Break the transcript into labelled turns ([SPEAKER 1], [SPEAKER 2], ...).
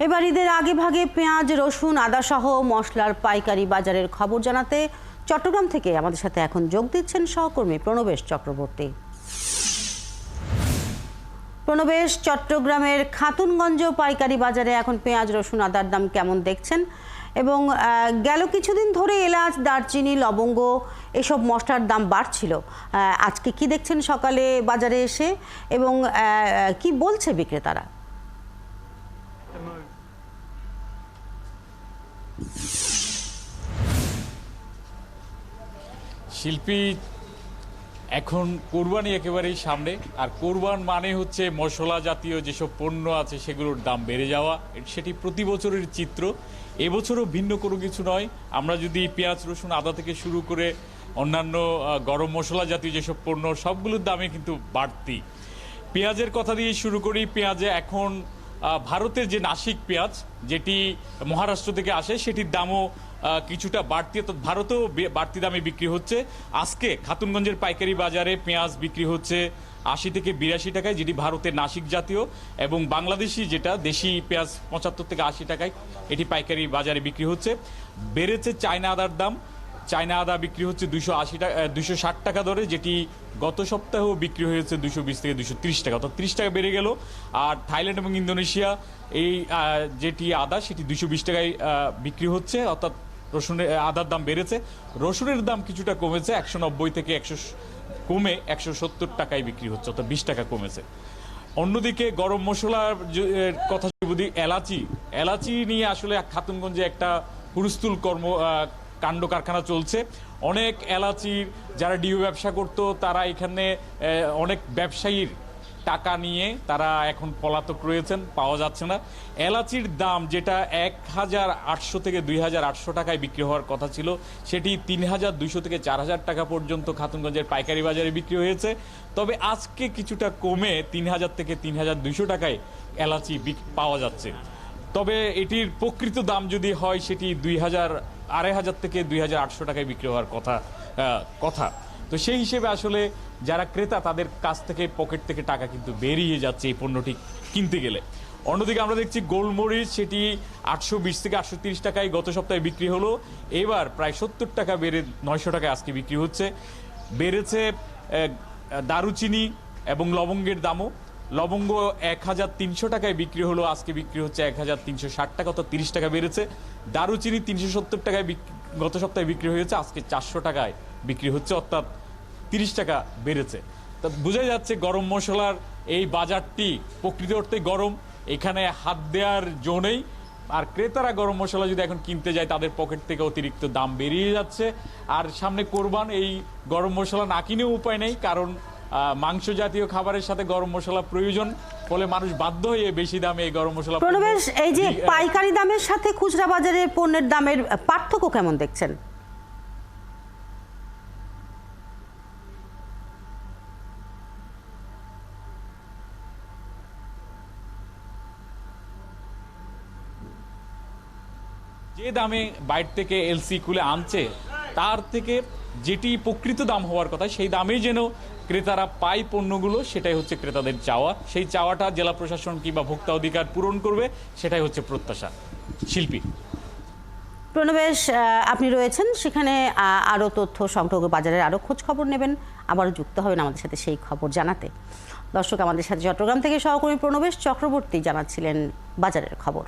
[SPEAKER 1] এবার ঈদের আগে ভাগে পেঁয়াজ, রসুন, আদা সহ মশলার পাইকারি বাজারের খবর জানাতে চট্টগ্রাম থেকে আমাদের সাথে এখন যোগ দিচ্ছেন সহকর্মী প্রণবেশ চক্রবর্তী। প্রণবেশ, চট্টগ্রামের খাতুনগঞ্জ পাইকারি বাজারে এখন পেঁয়াজ, রসুন, আদার দাম কেমন দেখছেন? এবং গেল কিছুদিন ধরে এলাচ, দারচিনি, লবঙ্গ এসব মশলার দাম বাড়ছিল, আজকে কি দেখছেন সকালে বাজারে এসে এবং কি বলছে বিক্রেতারা?
[SPEAKER 2] শিল্পী, এখন কোরবানি একেবারেই সামনে, আর কোরবান মানে হচ্ছে মশলা জাতীয় যেসব পণ্য আছে সেগুলোর দাম বেড়ে যাওয়া। সেটি প্রতি বছরের চিত্র, এবছরও ভিন্ন কোনো কিছু নয়। আমরা যদি পেঁয়াজ, রসুন, আদা থেকে শুরু করে অন্যান্য গরম মশলা জাতীয় যেসব পণ্য সবগুলোর দামে কিন্তু বাড়তি। পেঁয়াজের কথা দিয়ে শুরু করি। পেঁয়াজে এখন ভারতের যে নাসিক পেঁয়াজ, যেটি মহারাষ্ট্র থেকে আসে, সেটির দামও কিছুটা বাড়তি, তো ভারতেও বাড়তি দামে বিক্রি হচ্ছে। আজকে খাতুনগঞ্জের পাইকারি বাজারে পেঁয়াজ বিক্রি হচ্ছে ৮০ থেকে ৮২ টাকায়, যেটি ভারতের নাসিক জাতীয়, এবং বাংলাদেশি যেটা দেশি পেঁয়াজ ৭৫ থেকে ৮০ টাকায় এটি পাইকারি বাজারে বিক্রি হচ্ছে। বেড়েছে চায়না আদার দাম। চায়না আদা বিক্রি হচ্ছে ২৬০ টাকা দরে, যেটি গত সপ্তাহেও বিক্রি হয়েছে ২২০ থেকে ২৩০ টাকা, অর্থাৎ ৩০ টাকা বেড়ে গেল। আর থাইল্যান্ড এবং ইন্দোনেশিয়া এই যেটি আদা, সেটি ২২০ টাকায় বিক্রি হচ্ছে, অর্থাৎ রসুনের আদার দাম বেড়েছে। রসুনের দাম কিছুটা কমেছে, ১৯০ থেকে কমে ১৭০ টাকায় বিক্রি হচ্ছে, অর্থাৎ ২০ টাকা কমেছে। অন্যদিকে গরম মশলার কথা যদি এলাচি নিয়ে আসলে খাতুনগঞ্জে একটা হুলস্থুল কাণ্ড কারখানা চলছে। অনেক এলাচির যারা ডিও ব্যবসা করত, তারা এখানে অনেক ব্যবসায়ীর টাকা নিয়ে তারা এখন পলাতক রয়েছেন, পাওয়া যাচ্ছে না। এলাচির দাম যেটা ১,৮০০ থেকে ২,৮০০ টাকায় বিক্রি হওয়ার কথা ছিল, সেটি ৩,২০০ থেকে ৪,০০০ টাকা পর্যন্ত খাতুনগঞ্জের পাইকারি বাজারে বিক্রি হয়েছে। তবে আজকে কিছুটা কমে ৩,০০০ থেকে ৩,২০০ টাকায় এলাচি পাওয়া যাচ্ছে। তবে এটির প্রকৃত দাম যদি হয়, সেটি ২,৫০০ থেকে ২,৮০০ টাকায় বিক্রি হওয়ার কথা। তো সেই হিসেবে আসলে যারা ক্রেতা, তাদের কাছ থেকে পকেট থেকে টাকা কিন্তু বেরিয়ে যাচ্ছে এই পণ্যটি কিনতে গেলে। অন্যদিকে আমরা দেখছি গোলমরিচ, সেটি ৮২০ থেকে ৮৩০ টাকায় গত সপ্তাহে বিক্রি হলো, এবার প্রায় ৭০ টাকা বেড়ে ৯০০ টাকায় আজকে বিক্রি হচ্ছে। বেড়েছে দারুচিনি এবং লবঙ্গের দামও। লবঙ্গ ১,৩০০ টাকায় বিক্রি হলো, আজকে বিক্রি হচ্ছে ১,৩৬০ টাকা, অর্থাৎ ৩০ টাকা বেড়েছে। দারুচিনি ৩৭০ টাকায় গত সপ্তাহে বিক্রি হয়েছে, আজকে ৪০০ টাকায় বিক্রি হচ্ছে, অর্থাৎ ৩০ টাকা বেড়েছে। তা বোঝাই যাচ্ছে গরম মশলার এই বাজারটি প্রকৃত অর্থে গরম, এখানে হাত দেওয়ার জো নেই। আর ক্রেতারা গরম মশলা যদি এখন কিনতে যায়, তাদের পকেট থেকে অতিরিক্ত দাম বেরিয়ে যাচ্ছে। আর সামনে কোরবান, এই গরম মশলা না কিনেও উপায় নেই, কারণ মাংস জাতীয় খাবারের সাথে গরম মশলা প্রয়োজন, ফলে মানুষ বাধ্য হয়ে বেশি দামে এই গরম মশলা।
[SPEAKER 1] প্রণবেশ, এই যে পাইকারি দামের সাথে খুচরা বাজারের পণ্যের দামের পার্থক্য কেমন দেখছেন?
[SPEAKER 2] যে দামে বাইরে থেকে এলসি খুলে আনছে, তার থেকে যেটি প্রকৃত দাম হওয়ার কথা, সেই দামেই যেন ক্রেতারা পায় পণ্যগুলো, সেটাই হচ্ছে ক্রেতাদের চাওয়া। সেই চাওয়াটা জেলা প্রশাসন কিংবা ভোক্তা অধিকার পূরণ করবে, সেটাই হচ্ছে প্রত্যাশা। শিল্পী
[SPEAKER 1] প্রণবেশ, আপনি রয়েছেন সেখানে, আরও তথ্য সংগ্রহ, বাজারের আরও খোঁজ খবর নেবেন, আবারও যুক্ত হবেন আমাদের সাথে সেই খবর জানাতে। দর্শক, আমাদের সাথে চট্টগ্রাম থেকে সহকর্মী প্রণবেশ চক্রবর্তী জানাচ্ছিলেন বাজারের খবর।